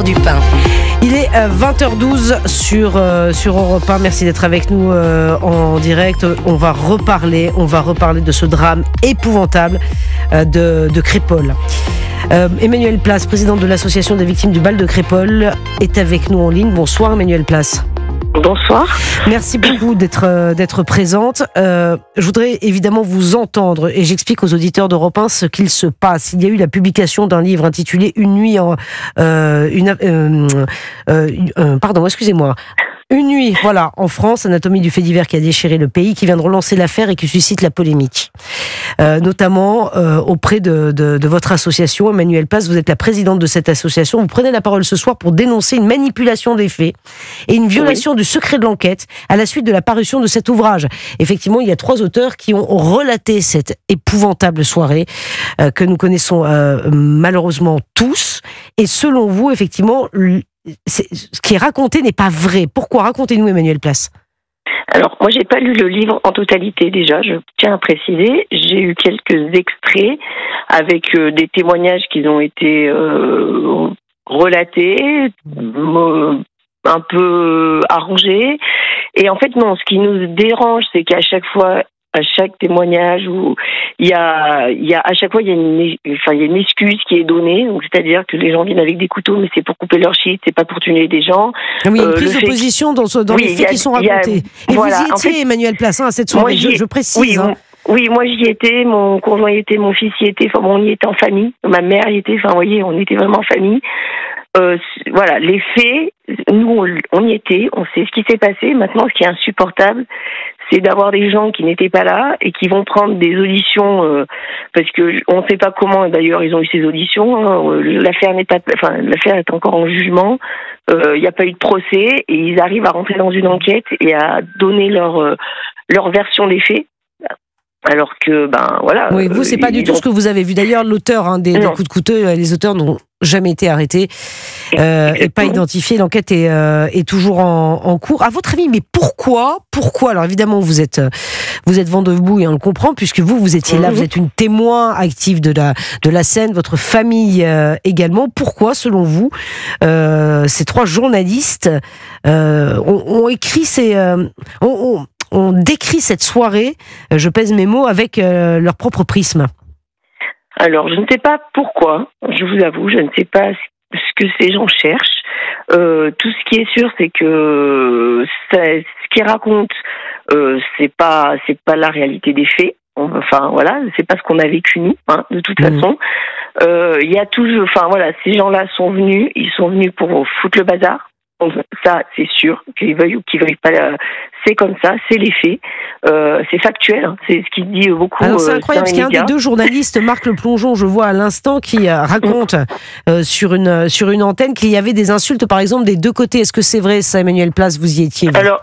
Du pain. Il est 20h12 sur Europe 1. Merci d'être avec nous en direct. On va reparler de ce drame épouvantable de Crépol. Emmanuel Place, président de l'association des victimes du bal de Crépol, est avec nous en ligne. Bonsoir Emmanuel Place. Bonsoir. Merci beaucoup d'être présente. Je voudrais évidemment vous entendre et j'explique aux auditeurs d'Europe 1 ce qu'il se passe. Il y a eu la publication d'un livre intitulé Une nuit Une nuit, voilà, en France, anatomie du fait divers qui a déchiré le pays, qui vient de relancer l'affaire et qui suscite la polémique. Notamment auprès de votre association, Emmanuel Place, vous êtes la présidente de cette association. Vous prenez la parole ce soir pour dénoncer une manipulation des faits et une violation du secret de l'enquête à la suite de la parution de cet ouvrage. Effectivement, il y a 3 auteurs qui ont relaté cette épouvantable soirée que nous connaissons malheureusement tous. Et selon vous, effectivement, ce qui est raconté n'est pas vrai. Pourquoi? Racontez-nous, Emmanuel Place. Alors, moi, j'ai pas lu le livre en totalité déjà, je tiens à préciser. J'ai eu quelques extraits avec des témoignages qui ont été relatés, un peu arrangés. Et en fait, non, ce qui nous dérange, c'est qu'à chaque fois, à chaque témoignage où à chaque fois il y a une excuse qui est donnée, donc c'est-à-dire que les gens viennent avec des couteaux, mais c'est pour couper leur shit, c'est pas pour tuer des gens. Oui, une prise de position dans les faits qui sont racontés. Et voilà, vous y étiez, Emmanuel Place, à cette soirée, je précise. Oui, moi j'y étais, mon conjoint y était, mon fils y était, on y était en famille, ma mère y était, vous voyez, on était vraiment en famille. Voilà, les faits, nous on y était, on sait ce qui s'est passé. Maintenant, ce qui est insupportable, c'est d'avoir des gens qui n'étaient pas là et qui vont prendre des auditions parce que on ne sait pas comment. D'ailleurs, ils ont eu ces auditions. L'affaire est encore en jugement. Il n'y a pas eu de procès et ils arrivent à rentrer dans une enquête et à donner leur version des faits. Alors que, voilà. Oui, vous, c'est pas du tout ce que vous avez vu. D'ailleurs, l'auteur des coups de couteau, les auteurs n'ont jamais été arrêtés et pas identifiés. L'enquête est toujours en cours. À votre avis, mais pourquoi? Alors évidemment, vous êtes vent debout et on le comprend, puisque vous étiez là, vous êtes une témoin active de la scène, votre famille également. Pourquoi, selon vous, ces 3 journalistes ont écrit on décrit cette soirée, je pèse mes mots, avec leur propre prisme? Alors, je ne sais pas pourquoi, je vous avoue, je ne sais pas ce que ces gens cherchent. Tout ce qui est sûr, c'est que ce qu'ils racontent, c'est pas la réalité des faits. Enfin, voilà, c'est pas ce qu'on a vécu nous, de toute façon. Il y a toujours, ces gens-là sont venus, ils sont venus pour foutre le bazar. Donc, ça, c'est sûr, qu'ils veuillent ou qu'ils veuillent pas, c'est comme ça, c'est les faits, c'est factuel, c'est ce qu'il dit beaucoup. Alors c'est incroyable, parce qu'il y a un des 2 journalistes, Marc Le Plongeon, je vois à l'instant, qui raconte sur une antenne qu'il y avait des insultes, par exemple, des 2 côtés. Est-ce que c'est vrai, ça, Emmanuel Place? Vous y étiez, vous? Alors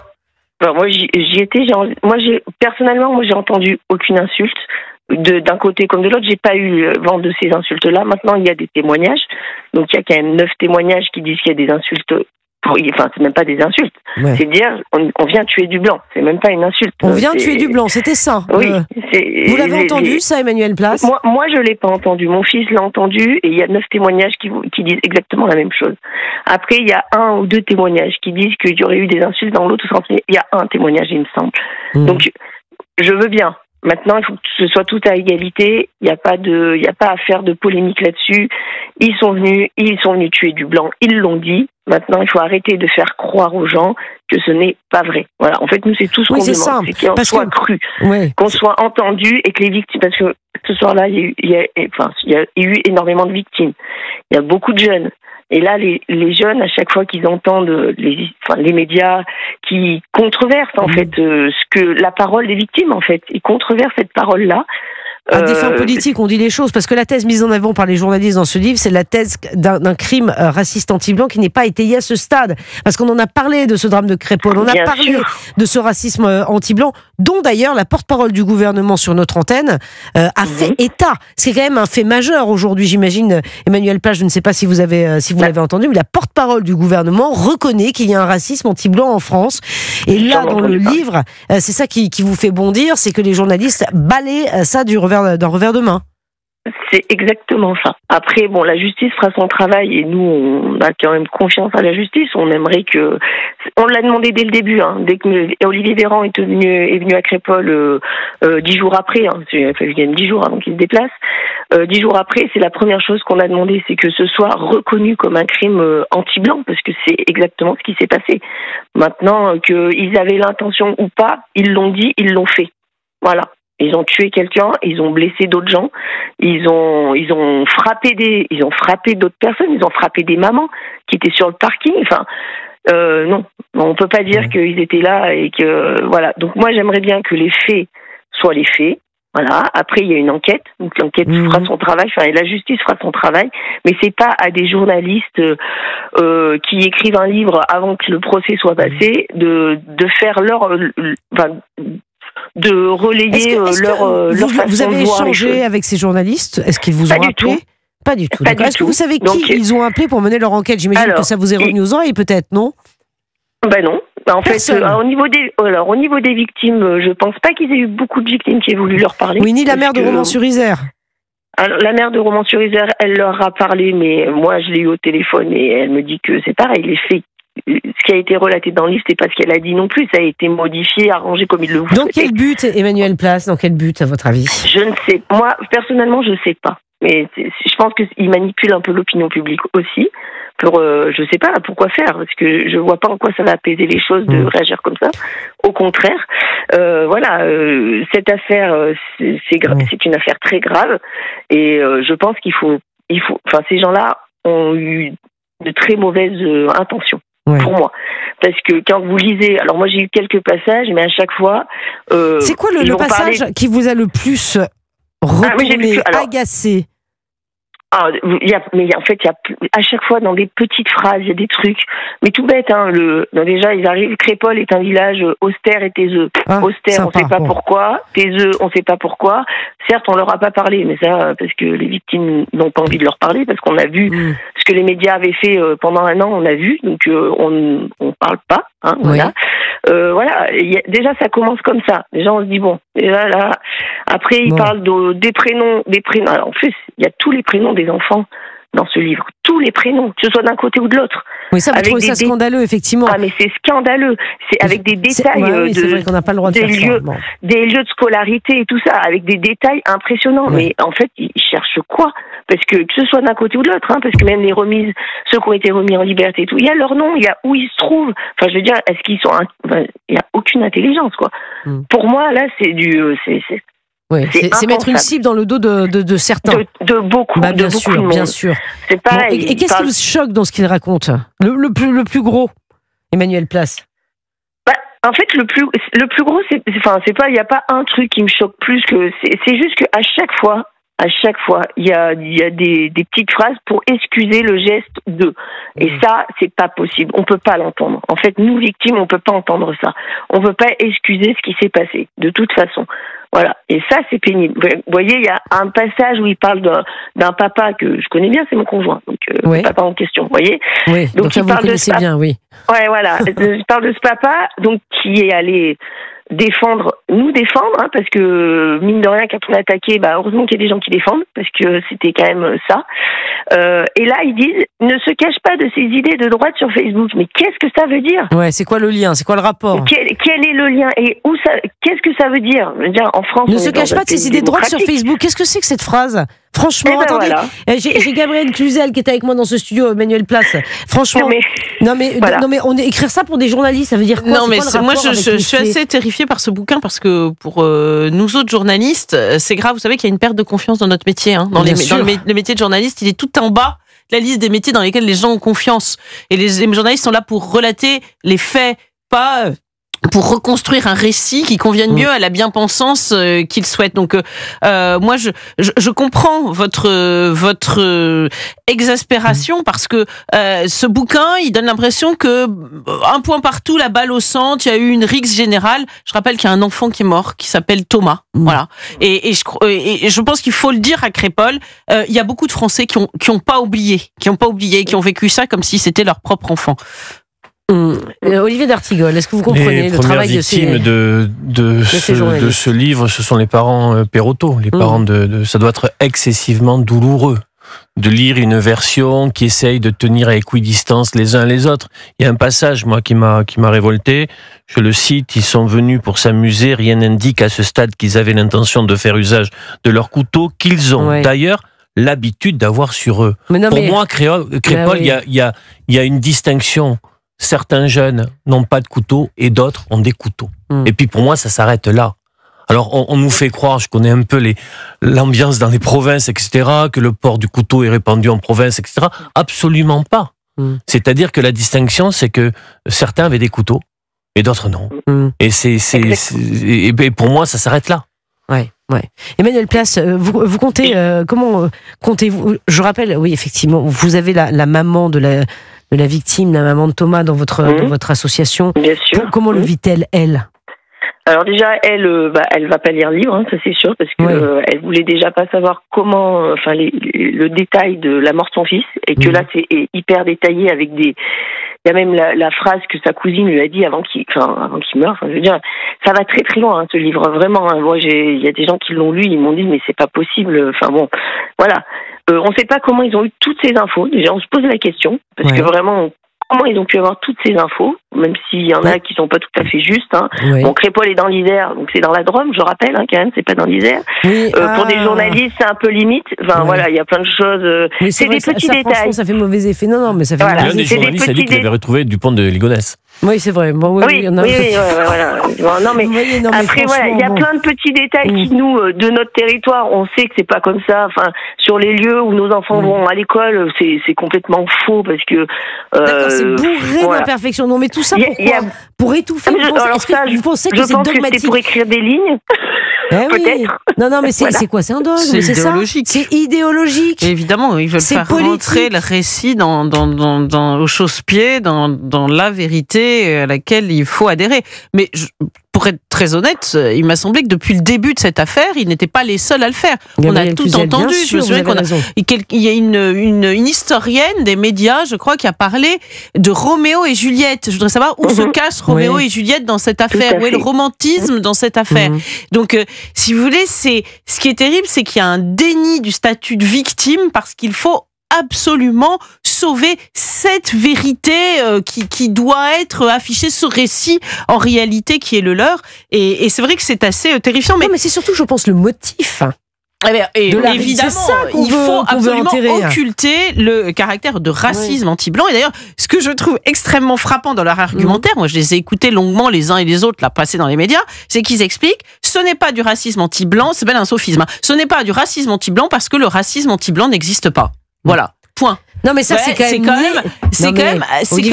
moi, j'y étais. Personnellement, j'ai entendu aucune insulte. D'un côté comme de l'autre, j'ai pas eu vent de ces insultes-là. Maintenant, il y a des témoignages, donc il y a quand même 9 témoignages qui disent qu'il y a des insultes. C'est même pas des insultes. Ouais. C'est dire, on vient tuer du blanc. C'est même pas une insulte. On vient tuer du blanc, c'était ça. Oui. Vous l'avez entendu, ça, Emmanuel Place? Moi, je l'ai pas entendu. Mon fils l'a entendu et il y a 9 témoignages qui disent exactement la même chose. Après, il y a 1 ou 2 témoignages qui disent qu'il y aurait eu des insultes dans l'autre sens. Il y a 1 témoignage, il me semble. Donc, je veux bien. Maintenant, il faut que ce soit tout à égalité. Il n'y a pas à faire de polémique là-dessus. Ils sont venus tuer du blanc. Ils l'ont dit. Maintenant, il faut arrêter de faire croire aux gens que ce n'est pas vrai. Voilà. En fait, nous, c'est tout ce qu'on demande. C'est qu'on soit cru, qu'on soit entendu et que les victimes, parce que ce soir-là, il y a eu énormément de victimes. Il y a beaucoup de jeunes. Et là, les jeunes, à chaque fois qu'ils entendent les médias qui controversent en fait la parole des victimes, en fait, ils controversent cette parole-là. À des fins politiques, on dit les choses, parce que la thèse mise en avant par les journalistes dans ce livre, c'est la thèse d'un crime raciste anti-blanc qui n'est pas étayé à ce stade. Parce qu'on en a parlé de ce drame de Crépol, on a parlé de ce racisme anti-blanc, dont d'ailleurs la porte-parole du gouvernement sur notre antenne a fait état. C'est quand même un fait majeur aujourd'hui, j'imagine. Emmanuel Place, je ne sais pas si vous l'avez entendu, mais la porte-parole du gouvernement reconnaît qu'il y a un racisme anti-blanc en France. Et là, dans le livre, c'est ça qui vous fait bondir, c'est que les journalistes balaient ça d'un revers de main. C'est exactement ça. Après, bon, la justice fera son travail et nous, on a quand même confiance à la justice. On aimerait que... On l'a demandé dès le début, hein, dès que Olivier Véran est venu à Crépol 10 jours après, hein, il a fallu quand même 10 jours avant qu'il se déplace. 10 jours après, c'est la première chose qu'on a demandé, c'est que ce soit reconnu comme un crime anti-blanc, parce que c'est exactement ce qui s'est passé. Maintenant, qu'ils avaient l'intention ou pas, ils l'ont dit, ils l'ont fait. Voilà. Ils ont tué quelqu'un, ils ont blessé d'autres gens, ils ont frappé d'autres personnes, ils ont frappé des mamans qui étaient sur le parking. Enfin, non, on peut pas dire qu'ils étaient là et que voilà. Donc moi, j'aimerais bien que les faits soient les faits. Voilà. Après, il y a une enquête, donc l'enquête fera son travail, enfin, et la justice fera son travail. Mais c'est pas à des journalistes qui écrivent un livre avant que le procès soit passé de faire de relayer leur façon vous avez de voir les choses. échangé avec ces journalistes? Est-ce qu'ils vous ont appelé? Pas du tout. Est-ce que vous savez qui ils ont appelé pour mener leur enquête? J'imagine que ça vous est revenu aux oreilles, peut-être, non? Ben non. En fait, au niveau des victimes, je pense pas qu'ils aient eu beaucoup de victimes qui aient voulu leur parler. Oui, ni la mère de Romans-sur-Isère. Alors, la mère de Romans-sur-Isère, elle leur a parlé, mais moi, je l'ai eu au téléphone et elle me dit que c'est pareil, les faits. Ce qui a été relaté dans le livre, c'est pas ce qu'elle a dit non plus. Ça a été modifié, arrangé comme il le voulait. Dans quel but, Emmanuel Place? Dans quel but, à votre avis? Je ne sais. Moi, personnellement, je sais pas. Mais je pense qu'il manipule un peu l'opinion publique aussi. Je sais pas pourquoi faire, parce que je vois pas en quoi ça va apaiser les choses de réagir comme ça. Au contraire, voilà, cette affaire, c'est une affaire très grave, et je pense enfin, ces gens-là ont eu de très mauvaises intentions. Pour moi, parce que quand vous lisez, alors moi j'ai eu quelques passages, mais à chaque fois, c'est quoi le passage qui vous a le plus retourné, agacé? Mais en fait, il y a à chaque fois dans des petites phrases, il y a des trucs, mais tout bête. Hein, déjà, ils arrivent. Crépol est un village austère et taiseux. Austère, on ne sait pas pourquoi. Taiseux, on ne sait pas pourquoi. Certes, on leur a pas parlé, mais ça parce que les victimes n'ont pas envie de leur parler, parce qu'on a vu ce que les médias avaient fait pendant un an. On a vu, donc on parle pas. Hein, voilà. Voilà. Déjà, ça commence comme ça. Déjà, on se dit bon. Déjà là. Après, ils parlent des prénoms. Alors, en plus, il y a tous les prénoms des enfants dans ce livre. Tous les prénoms, que ce soit d'un côté ou de l'autre. Oui, ça, vous trouvez ça scandaleux, effectivement. Ah, mais c'est scandaleux. C'est avec des détails c'est vrai qu'on n'a pas le droit de faire ça. Des lieux de scolarité et tout ça, avec des détails impressionnants. Mais en fait, ils cherchent quoi? Parce que ce soit d'un côté ou de l'autre, hein, parce que même les remises, ceux qui ont été remis en liberté et tout, il y a leur nom, il y a où ils se trouvent. Enfin, je veux dire, est-ce qu'ils sont... il n'y a aucune intelligence, quoi. Pour moi, là, c'est du... Oui, c'est mettre une cible dans le dos de certains. De beaucoup, bien sûr, de monde. Bien sûr. C'est pareil. Et qu'est-ce qui vous choque dans ce qu'il raconte? Le plus gros, Emmanuel Place? En fait, le plus gros, c'est pas, il n'y a pas un truc qui me choque plus que, c'est juste qu'à chaque fois, il y a des petites phrases pour excuser le geste de. Et ça, c'est pas possible. On peut pas l'entendre. En fait, nous, victimes, on peut pas entendre ça. On peut pas excuser ce qui s'est passé, de toute façon. Voilà. Et ça, c'est pénible. Vous voyez, il y a un passage où il parle d'un papa que je connais bien, c'est mon conjoint. Donc, le papa en question. Vous voyez? Oui. Donc ça, vous le connaissez bien, oui. Ouais, voilà. Je parle de ce papa, donc, qui est allé nous défendre, hein, parce que mine de rien, quand on est attaqué, heureusement qu'il y a des gens qui défendent, parce que c'était quand même ça. Et là, ils disent, ne se cache pas de ses idées de droite sur Facebook. Mais qu'est-ce que ça veut dire? Ouais, c'est quoi le lien? C'est quoi le rapport? Quel est le lien? Et où ça? Qu'est-ce que ça veut dire? Je veux dire, en France, ne se cache pas de ses idées de droite sur Facebook. Qu'est-ce que c'est que cette phrase? Franchement, attendez, voilà. J'ai Gabriel Cluzel qui est avec moi dans ce studio, Emmanuel Place. Franchement, non mais écrire ça pour des journalistes, ça veut dire quoi? Non mais moi je suis assez terrifiée par ce bouquin parce que pour nous autres journalistes, c'est grave. Vous savez qu'il y a une perte de confiance dans notre métier, hein, dans le métier de journaliste. Il est tout en bas de la liste des métiers dans lesquels les gens ont confiance. Et les journalistes sont là pour relater les faits, pas pour reconstruire un récit qui convienne mieux à la bien-pensance qu'ils souhaitent. Donc, moi, je comprends votre exaspération parce que ce bouquin, il donne l'impression que un point partout, la balle au centre, il y a eu une rixe générale. Je rappelle qu'il y a un enfant qui est mort, qui s'appelle Thomas. Voilà. Et je pense qu'il faut le dire à Crépol. Il y a beaucoup de Français qui ont pas oublié, qui ont vécu ça comme si c'était leur propre enfant. Olivier d'Artigol, est-ce que vous comprenez le travail de ces... Les premières victimes de ce livre, ce sont les parents Perotto. Les parents ça doit être excessivement douloureux de lire une version qui essaye de tenir à équidistance les uns les autres. Il y a un passage, moi, qui m'a révolté. Je le cite, ils sont venus pour s'amuser. Rien n'indique à ce stade qu'ils avaient l'intention de faire usage de leurs couteaux, qu'ils ont d'ailleurs l'habitude d'avoir sur eux. Pour moi, Crépol, il y a une distinction. Certains jeunes n'ont pas de couteau et d'autres ont des couteaux. Et puis pour moi, ça s'arrête là. Alors on nous fait croire, je connais un peu l'ambiance dans les provinces, etc., que le port du couteau est répandu en province, etc. Absolument pas. C'est-à-dire que la distinction, c'est que certains avaient des couteaux et d'autres non. Et pour moi, ça s'arrête là. Ouais. Emmanuel Place, vous comptez, comment comptez-vous? Je rappelle, oui, effectivement, vous avez la maman de la victime, la maman de Thomas dans votre association. Bien sûr. Comment le vit-elle, elle? Alors déjà, elle va pas lire le livre, ça c'est sûr, parce que elle voulait déjà pas savoir comment, le détail de la mort de son fils, et que là c'est hyper détaillé avec il y a même la phrase que sa cousine lui a dit avant qu'il meure. Je veux dire, ça va très très loin, ce livre, vraiment. Moi, il y a des gens qui l'ont lu, ils m'ont dit mais c'est pas possible. Voilà. On ne sait pas comment ils ont eu toutes ces infos. Déjà, on se pose la question parce que vraiment. Comment ils ont pu avoir toutes ces infos, même s'il y en a qui sont pas tout à fait justes. Bon, Crépol est dans l'Isère, donc c'est dans la Drôme, je rappelle, quand même, c'est pas dans l'Isère. Pour des journalistes, c'est un peu limite. Voilà, il y a plein de choses. C'est des petits détails. Ça fait mauvais effet. Non, mais ça fait mauvais effet. L'un des journalistes a dit qu'il avait retrouvé Dupont de Ligonnès. Oui, c'est vrai. Bon, voilà. Non, mais après, il y a plein de petits détails qui, nous, de notre territoire, on sait que c'est pas comme ça. Enfin, sur les lieux où nos enfants vont à l'école, c'est complètement faux parce que. C'est bourré d'imperfections. Non, mais tout ça pourquoi pour étouffer. Vous pensez que c'est dogmatique? C'est pour écrire des lignes. Peut-être. Non, mais c'est quoi? C'est un dogme? C'est idéologique. C'est idéologique. Et évidemment, ils veulent faire rentrer le récit au chausse-pied, dans la vérité à laquelle il faut adhérer. Mais pour être très honnête, il m'a semblé que depuis le début de cette affaire, ils n'étaient pas les seuls à le faire. On a tout entendu. Je me souviens il y a une historienne des médias, je crois, qui a parlé de Roméo et Juliette. Je voudrais savoir où se cachent Roméo et Juliette dans cette affaire, où est le romantisme dans cette affaire. Donc, si vous voulez, ce qui est terrible, c'est qu'il y a un déni du statut de victime parce qu'il faut absolument sauver cette vérité qui doit être affichée, ce récit en réalité qui est le leur. Et c'est vrai que c'est assez terrifiant. Mais c'est surtout, je pense, le motif. Évidemment, il faut absolument occulter le caractère de racisme anti-blanc. Et d'ailleurs, ce que je trouve extrêmement frappant dans leur argumentaire, moi je les ai écoutés longuement les uns et les autres, là, passer dans les médias, c'est qu'ils expliquent, ce n'est pas du racisme anti-blanc, c'est pas un sophisme, ce n'est pas du racisme anti-blanc parce que le racisme anti-blanc n'existe pas. Voilà, point. Non mais ça c'est quand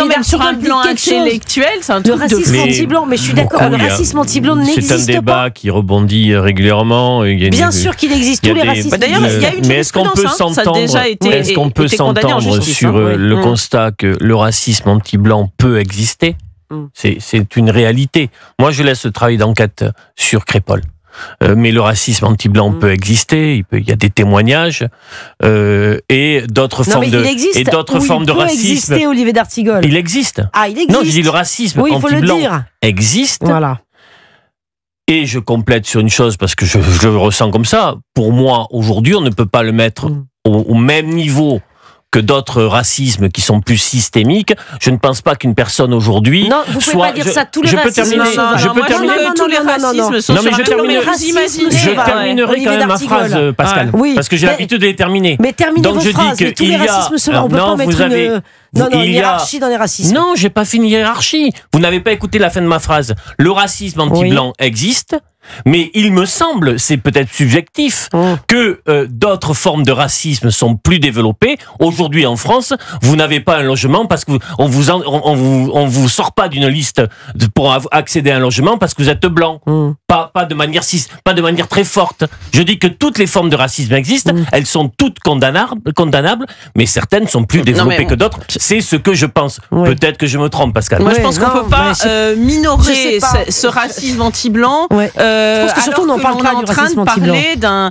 même sur un plan intellectuel, c'est un truc de racisme anti-blanc. Mais je suis d'accord, le racisme anti-blanc n'existe pas. C'est un débat qui rebondit régulièrement. Bien sûr qu'il existe tous les racismes. D'ailleurs, il y a une jurisprudence, ça a déjà été est-ce qu'on peut s'entendre sur le constat que le racisme anti-blanc peut exister? C'est une réalité. Moi, je laisse le travail d'enquête sur Crépol. Mais le racisme anti-blanc peut exister, il y a des témoignages et d'autres formes de racisme. Exister, Olivier d'Artigol. Il existe. Ah, il existe. Non, je dis le racisme anti-blanc existe. Voilà. Et je complète sur une chose parce que je le ressens comme ça. Pour moi, aujourd'hui, on ne peut pas le mettre au même niveau que d'autres racismes qui sont plus systémiques. Je ne pense pas qu'une personne aujourd'hui... Non, vous ne pouvez pas dire ça, tous les racismes. Je terminerai quand même ma phrase, Pascal, parce que j'ai l'habitude de les terminer. Mais terminez vos phrases, tous les racismes, on ne peut pas mettre une hiérarchie dans les racismes. Non, j'ai pas fait une hiérarchie. Vous n'avez pas écouté la fin de ma phrase. Le racisme anti-blanc existe, mais il me semble, c'est peut-être subjectif, que d'autres formes de racisme sont plus développées. Aujourd'hui en France, vous n'avez pas un logement parce que on vous sort pas d'une liste pour accéder à un logement parce que vous êtes blanc. pas de manière très forte. Je dis que toutes les formes de racisme existent, elles sont toutes condamnables, mais certaines sont plus développées que d'autres. C'est ce que je pense. Peut-être que je me trompe, Pascal. Moi, je pense qu'on peut pas minorer ce racisme anti-blanc. Je pense que surtout, on n'en parle pas du racisme anti-blanc. D'un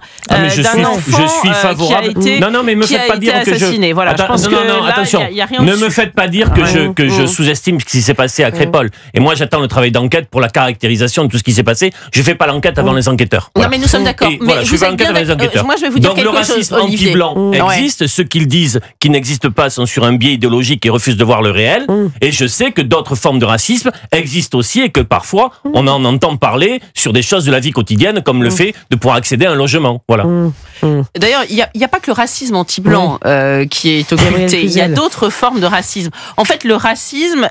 enfant qui a été non, mais me faites pas dire assassiné. Voilà, je pense que là, attention, y a rien ne me faites pas dire que je sous-estime ce qui s'est passé à Crépol. Et moi, j'attends le travail d'enquête pour la caractérisation de tout ce qui s'est passé. Je fais pas l'enquête avant les enquêteurs. Voilà. Non, mais nous sommes d'accord. Voilà, je fais pas l'enquête avant les enquêteurs. Moi, je vais vous dire quelque chose, donc le racisme anti-blanc existe. Ceux qui le disent, qui n'existent pas, sont sur un biais idéologique et refusent de voir le réel. Et je sais que d'autres formes de racisme existent aussi et que parfois, on en entend parler sur des choses de la vie quotidienne, comme le fait de pouvoir accéder à un logement. Voilà. D'ailleurs, il n'y a pas que le racisme anti-blanc qui est occulté. Il y a d'autres formes de racisme. En fait, le racisme,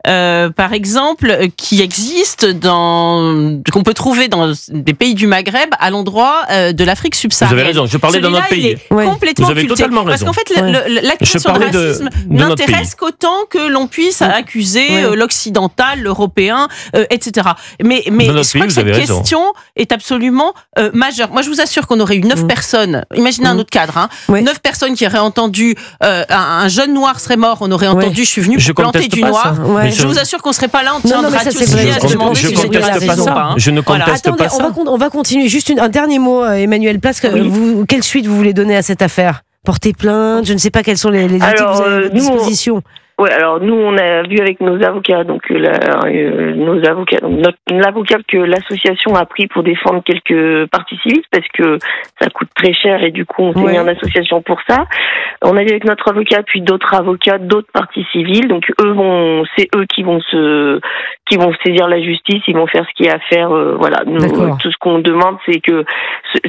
par exemple, qui existe qu'on peut trouver dans des pays du Maghreb à l'endroit de l'Afrique subsaharienne. Vous avez raison, je parlais d'un autre pays. Complètement Vous avez totalement raison. Parce qu'en fait, l'accusation de racisme n'intéresse qu'autant que l'on puisse accuser l'occidental, l'européen, etc. Mais je crois que cette question est absolument majeure. Moi, je vous assure qu'on aurait eu 9 personnes, imaginez un autre cadre, 9 personnes qui auraient entendu un jeune noir serait mort, on aurait entendu je suis venu pour planter du noir. Je vous assure qu'on ne serait pas là en train de ratiosigner à se demander si c'était racisme ou pas. Je ne conteste pas ça. On va continuer. Juste un dernier mot, Emmanuelle Place. Quelle suite vous voulez donner à cette affaire? Porter plainte? Je ne sais pas quelles sont les outils que vous avez à votre disposition. Oui, alors nous on a vu avec nos avocats, donc l'avocat que l'association a pris pour défendre quelques parties civiles parce que ça coûte très cher et du coup on s'est mis en association pour ça. On a vu avec notre avocat puis d'autres avocats, d'autres parties civiles, donc c'est eux qui vont saisir la justice, ils vont faire ce qu'il y a à faire. Voilà, nous, tout ce qu'on demande c'est que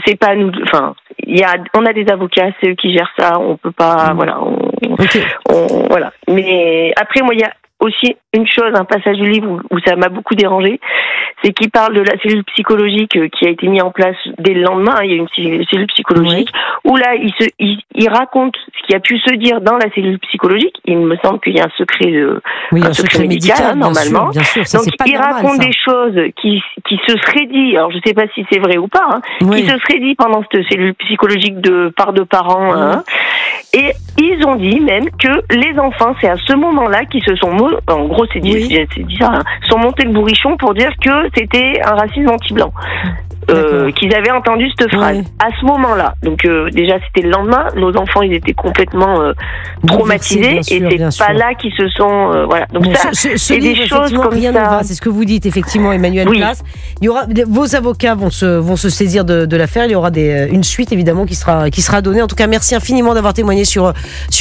c'est pas nous, enfin on a des avocats, c'est eux qui gèrent ça, on peut pas, voilà, voilà. Mais après, moi, il y a aussi une chose, un passage du livre où ça m'a beaucoup dérangé, c'est qu'il parle de la cellule psychologique qui a été mise en place dès le lendemain. Il y a une cellule psychologique où là, il raconte ce qui a pu se dire dans la cellule psychologique. Il me semble qu'il y a un secret, un secret médical, normalement. Bien sûr, ça, donc, il raconte des choses qui se seraient dit, alors je sais pas si c'est vrai ou pas, qui se seraient dit pendant cette cellule psychologique par deux parents. Et ils ont dit même que les enfants, c'est à ce moment-là qu'ils se sont, en gros, c'est dit ça, sont montés le bourrichon pour dire que c'était un racisme anti-blanc. Qu'ils avaient entendu cette phrase à ce moment-là. Donc déjà c'était le lendemain, nos enfants ils étaient complètement traumatisés et c'est pas là qu'ils se sont voilà. Donc ça c'est des choses comme ça. C'est ce que vous dites effectivement, Emmanuelle Place. Il y aura vos avocats vont se saisir de l'affaire. Il y aura une suite évidemment qui sera donnée. En tout cas, merci infiniment d'avoir témoigné sur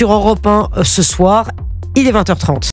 Europe 1 ce soir. Il est 20h30.